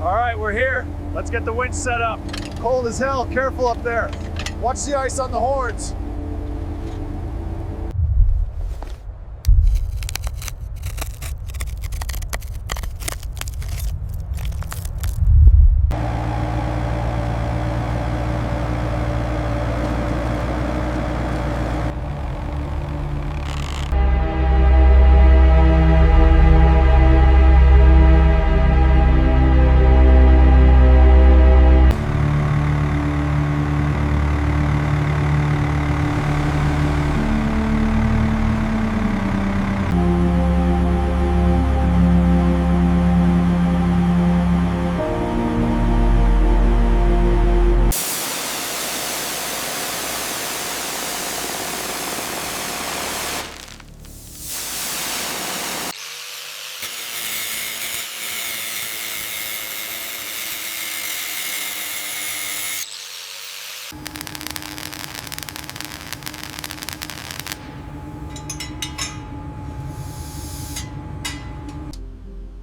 All right, we're here. Let's get the winch set up. Cold as hell, careful up there. Watch the ice on the horns.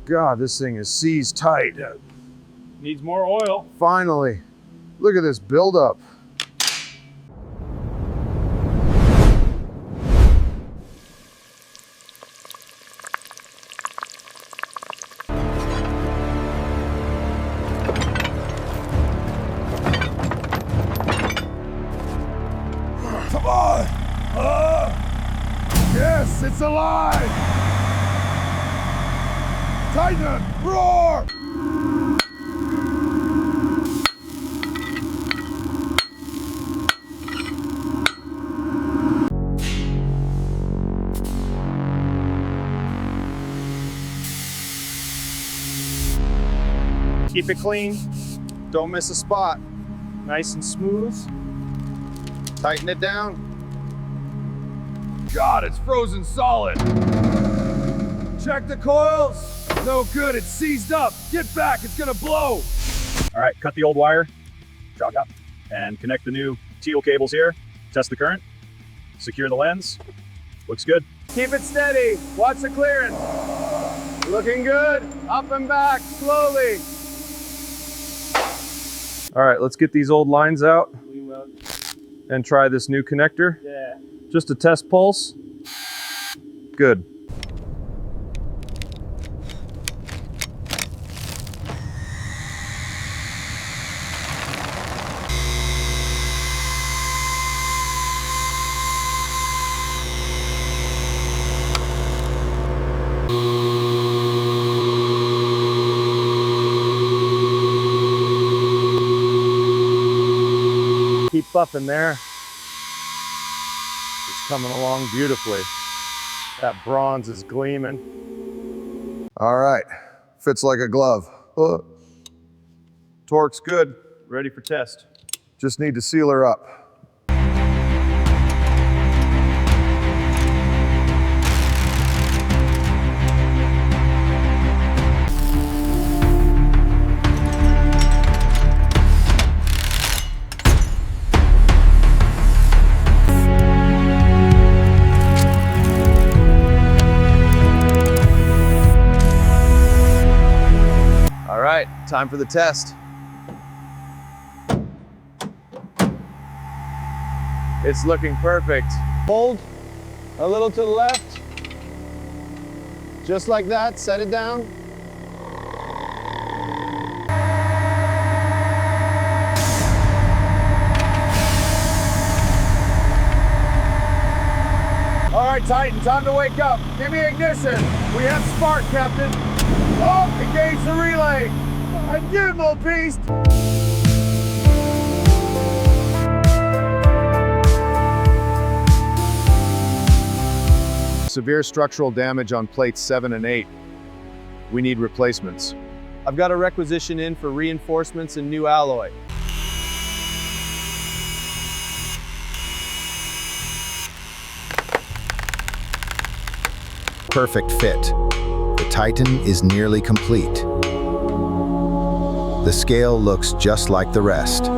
God, this thing is seized tight. Needs more oil. Finally. Look at this buildup. Come on! Yes, it's alive! Tighten! Roar! Keep it clean. Don't miss a spot. Nice and smooth. Tighten it down. God, it's frozen solid. Check the coils. No good, it's seized up. Get back, it's gonna blow. All right, cut the old wire, chalk up, and connect the new teal cables here. Test the current, secure the lens. Looks good. Keep it steady, watch the clearance. Looking good, up and back, slowly. All right, let's get these old lines out and try this new connector. Yeah. Just a test pulse. Good. Keep buffing there. It's coming along beautifully. That bronze is gleaming. All right, fits like a glove. Torque's good. Ready for test. Just need to seal her up. All right, time for the test. It's looking perfect. Hold a little to the left. Just like that, set it down. All right, Titan, time to wake up. Give me ignition. We have spark, Captain. Oh, engage the relay. I'm you, little beast. Severe structural damage on plates 7 and 8. We need replacements. I've got a requisition in for reinforcements and new alloy. Perfect fit. The Titan is nearly complete. The scale looks just like the rest.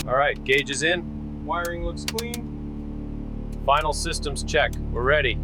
All right, gauge is in. Wiring looks clean. Final systems check. We're ready.